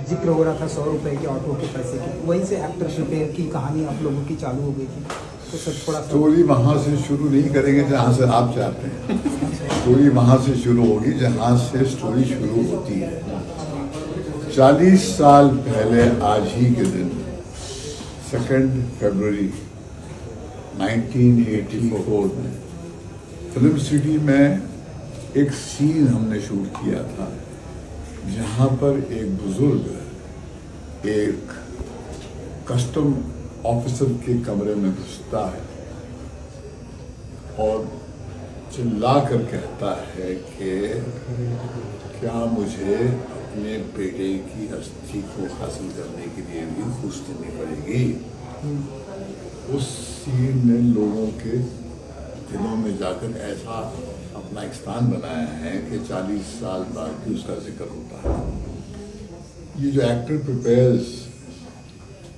जिक्र हो रहा था 100 रुपए की ऑटो के पैसे की, वहीं से एक्टर रिपेयर की कहानी आप लोगों की चालू हो गई थी। तो सर थोड़ा स्टोरी वहाँ से शुरू नहीं करेंगे जहाँ से आप चाहते हैं। स्टोरी वहाँ से शुरू होगी जहाँ से स्टोरी शुरू होती है। 40 साल पहले आज ही के दिन 2 फरवरी 1984 में फिल्म सिटी में एक सीन हमने शूट किया था जहाँ पर एक बुजुर्ग एक कस्टम ऑफिसर के कमरे में घुसता है और चिल्ला कर कहता है कि क्या मुझे अपने बेटे की अस्थि को हासिल करने के लिए भी घूस देनी पड़ेगी। उस सीन ने लोगों के दिलों में जाकर ऐसा अपना एक स्थान बनाया है कि 40 साल बाद भी उसका जिक्र होता है। ये जो एक्टर प्रिपेयर्स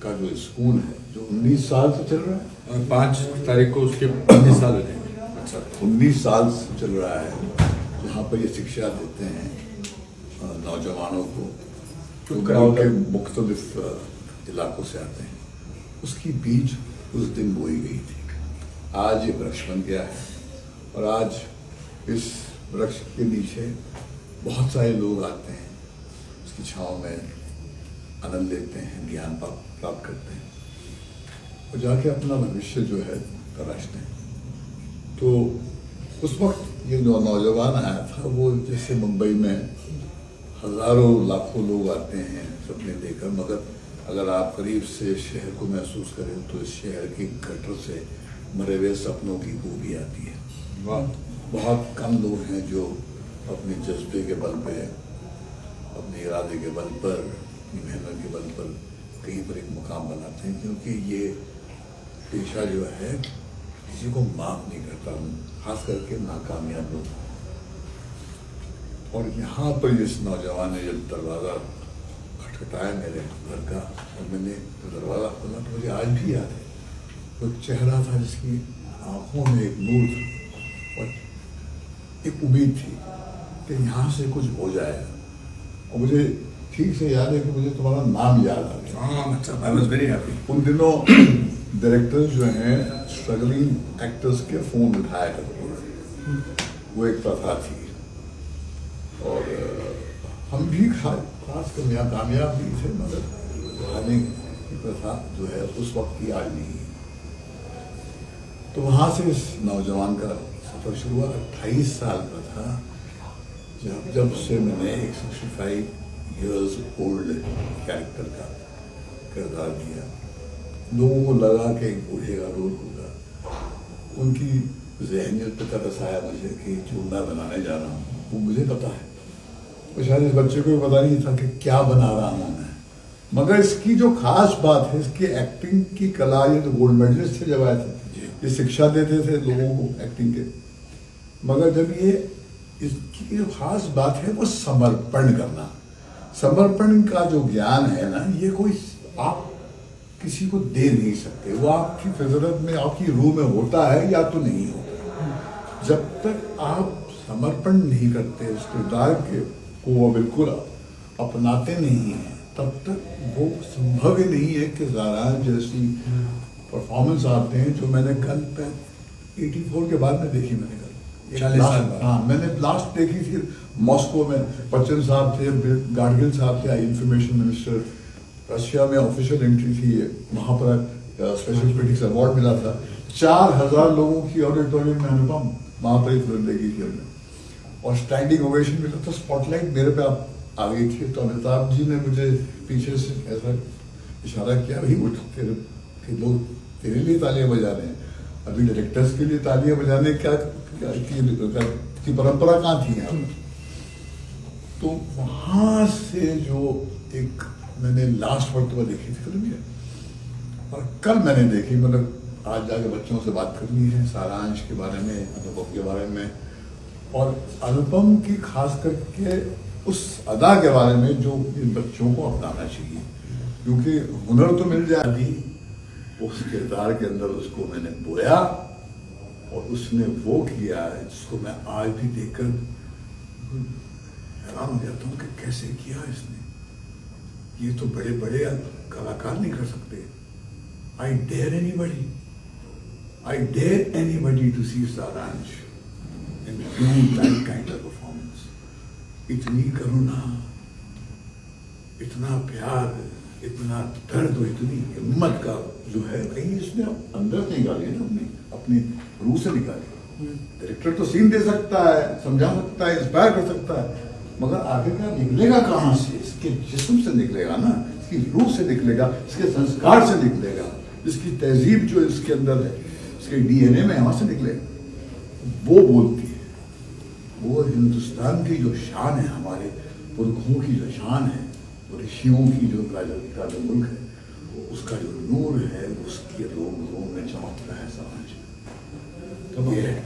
का जो स्कूल है जो 19 साल से चल रहा है, 5 तारीख को उसके 19 साल हो जाएंगे। अच्छा, 19 साल से चल रहा है, जहाँ पर ये शिक्षा देते हैं नौजवानों को जो गाँव के मुख्तलिफ इलाकों से आते हैं। उसकी बीज उस दिन बोई गई थी। आज ये वृक्ष बन गया है और आज इस वृक्ष के नीचे बहुत सारे लोग आते हैं, उसकी छाँव में आनंद लेते हैं, ज्ञान प्राप्त करते हैं और जाके अपना भविष्य जो है तराशते हैं। तो उस वक्त ये जो नौजवान आया था वो जैसे मुंबई में हजारों लाखों लोग आते हैं सपने लेकर, मगर अगर आप करीब से शहर को महसूस करें तो इस शहर की गटर से मरे हुए सपनों की बू भी आती है। बहुत कम लोग हैं जो अपने जज्बे के बल पे, अपने इरादे के बल पर, अपनी मेहनत के बल पर कहीं पर एक मुकाम बनाते हैं, क्योंकि ये पेशा जो है किसी को माफ नहीं करता, खास करके नाकामयाब लोग। और यहाँ पर इस नौजवान ने जब दरवाज़ा खटखटाया मेरे घर का और मैंने दरवाज़ा खोला तो मुझे आज भी याद है वो चेहरा था जिसकी आंखों में एक नूर था और एक उम्मीद थी कि यहाँ से कुछ हो जाएगा। और मुझे ठीक से याद है कि मुझे तुम्हारा नाम याद आ गया। I was very happy. उन दिनों डायरेक्टर्स जो हैं स्ट्रगलिंग एक्टर्स के फ़ोन उठाया करते हैं, वो एक प्रथा थी और हम भी खास कामयाब भी थे, मगर खाने की प्रथा जो है उस वक्त की आज नहीं है। तो वहाँ से इस नौजवान का सफ़र शुरू हुआ। 28 साल का था जब से मैंने एक 65 ईयर्स ओल्ड कैरेक्टर का किरदार दिया। लोगों को लगा कि एक बूढ़े का रोल होगा। उनकी जहनियत पे तरस आया मुझे कि जो मैं बनाने जा रहा हूँ वो मुझे पता है, तो शायद इस बच्चे को भी पता नहीं था कि क्या बना रहा हूँ मैं। मगर इसकी जो खास बात है, इसकी एक्टिंग की कला, ये तो गोल्ड मेडलिस्ट थे जब आए थे, ये शिक्षा देते थे लोगों को एक्टिंग के। मगर जब ये इसकी जो खास बात है वो समर्पण करना। समर्पण का जो ज्ञान है ना, ये कोई आप किसी को दे नहीं सकते, वो आपकी फितरत में, आपकी रूह में होता है या तो नहीं होता। जब तक आप समर्पण नहीं करते, उस किरदार को वो बिल्कुल अपनाते नहीं हैं, तब तक वो संभव ही नहीं है कि ज़ारान जैसी परफॉर्मेंस आते हैं जो मैंने कल 84 के बाद में देखी। मैंने कल 40 साल बाद। हाँ, मैंने लास्ट देखी थी मॉस्को में। बच्चन साहब थे, गाडगिल साहब थे, इंफॉर्मेशन मिनिस्टर। रशिया में ऑफिशियल एंट्री थी, वहाँ पर स्पेशल क्रिटिक्स अवार्ड मिला था। 4000 लोगों की ऑडिटोरियम में अनुपम वहाँ पर ही फिल्म देखी थी हमने और स्टैंडिंग ओवेशन मिला। तो स्पॉटलाइट मेरे पे आ गई थी, तो अमिताभ जी ने मुझे पीछे से ऐसा इशारा किया, भाई उठ, तेरे लोग तेरे लिए तालियां बजा रहे हैं, अभी डायरेक्टर्स के लिए तालियां बजाने की परंपरा कहाँ थी यहाँ। तो वहाँ से जो एक मैंने लास्ट मरतबा देखी थी फिल्म ये, और कल मैंने देखी। मतलब आज जाके बच्चों से बात करनी है सारांश के बारे में, अनुपम के बारे में, और अनुपम की खास करके उस अदा के बारे में जो इन बच्चों को अपनाना चाहिए, क्योंकि हुनर तो मिल जाए अभी, उस किरदार के अंदर उसको मैंने बोया और उसने वो किया जिसको मैं आज भी देखकर हैरान हो जाता हूँ कि कैसे किया इसने। ये तो बड़े बड़े कलाकार नहीं कर सकते. I dare anybody to see Saransh and do that kind of performance. इतनी करुणा, इतना प्यार, इतना दर्द और इतनी हिम्मत का जो है कहीं इसने अंदर से निकाली है ना, अपनी रूह से निकाली. डायरेक्टर तो सीन दे सकता है, समझा सकता है, इंस्पायर कर सकता है, मगर आगे का निकलेगा कहाँ से? इसके जिस्म से निकलेगा ना, इसकी रूह से निकलेगा, इसके संस्कार से निकलेगा, इसकी तहजीब जो इसके अंदर है, इसके डीएनए में वहां से निकलेगा. वो बोलती है. वो हिंदुस्तान की जो शान है, हमारे पुरखों की जो शान है, ऋषियों की का जो मुल्क है, उसका जो नूर है, उसके रोम रोम में चमकता है समाज.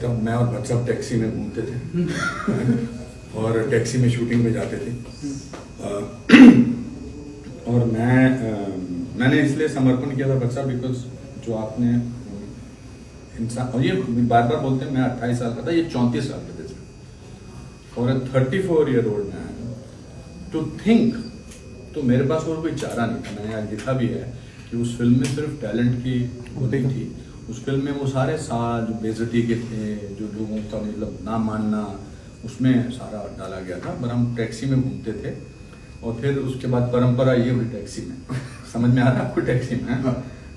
तब मैं और बच्चा टैक्सी में घूमते थे और टैक्सी में शूटिंग में जाते थे. और मैंने इसलिए समर्पण किया था बच्चा, बिकॉज जो आपने इंसान, और ये बार बार बोलते हैं मैं 28 साल का था, ये 34 साल का था. और 34-year-old मैन टू थिंक, तो मेरे पास और कोई चारा नहीं था. मैंने आज लिखा भी है कि उस फिल्म में सिर्फ टैलेंट की वो नहीं थी. उस फिल्म में वो सारे साल जो बेइज्जती के थे, जो लोगों का मतलब ना मानना, उसमें सारा डाला गया था. पर हम टैक्सी में घूमते थे और फिर उसके बाद परंपरा ये हुई टैक्सी में. समझ में आ रहा है आपको? टैक्सी में.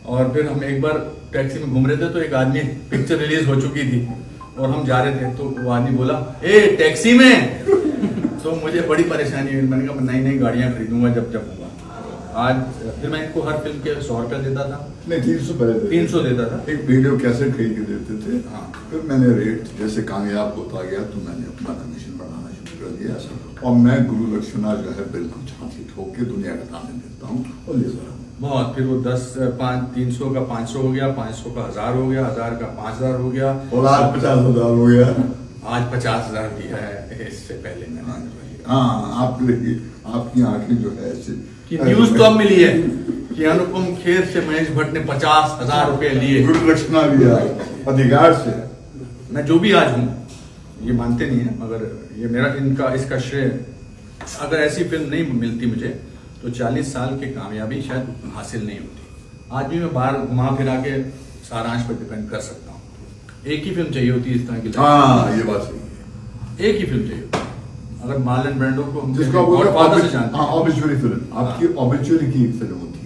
और फिर हम एक बार टैक्सी में घूम रहे थे तो एक आदमी, पिक्चर रिलीज हो चुकी थी और हम जा रहे थे, तो वो आदमी बोला ए टैक्सी में. तो मुझे बड़ी परेशानी हुई. मैंने कहा नई नई गाड़ियां खरीदूंगा जब होगा. आज फिर मैं इनको हर फिल्म के 100 रुपया देता था. नहीं, 300 पहले 300 देता था. एक वीडियो कैसेट खरीद के देते थे. हाँ. फिर मैंने रेट जैसे कामयाब होता गया तो मैंने अपना कमीशन बढ़ाना शुरू कर दिया. और मैं गुरु लक्षणा जो है बिल्कुल झांसी ठोक के दुनिया का सामने देता हूँ और ले जा रहा हूँ बहुत. फिर वो 300 का 500 हो गया, 500 का 1000 हो गया, 1000 का 5000 हो गया, और आज 50,000 हो गया. आज 50,000 दिया है. इससे पहले मैंने हाँ, आपकी आंखें जो है ऐसे कि न्यूज तो अब मिली है कि अनुपम खेर से महेश भट्ट ने 50,000 रुपए लिए. गुरु लक्षणा लिया अधिकार से. मैं जो भी आज हूँ, ये मानते नहीं है, मगर ये मेरा इसका श्रेय, अगर ऐसी फिल्म नहीं मिलती मुझे तो 40 साल की कामयाबी शायद हासिल नहीं होती. आज भी मैं बाहर घुमा फिरा के सारांश पर डिपेंड कर सकता हूँ. एक ही फिल्म चाहिए होती है इस तरह की. हाँ, ये बात सही है. एक ही फिल्म चाहिए होती. अगर मार्लन ब्रांडो को जिसको गॉडफादर से जानते हैं, ऑब्विचुअली फिल्म आपकी ऑब्विचुअली की फिल्म होती है.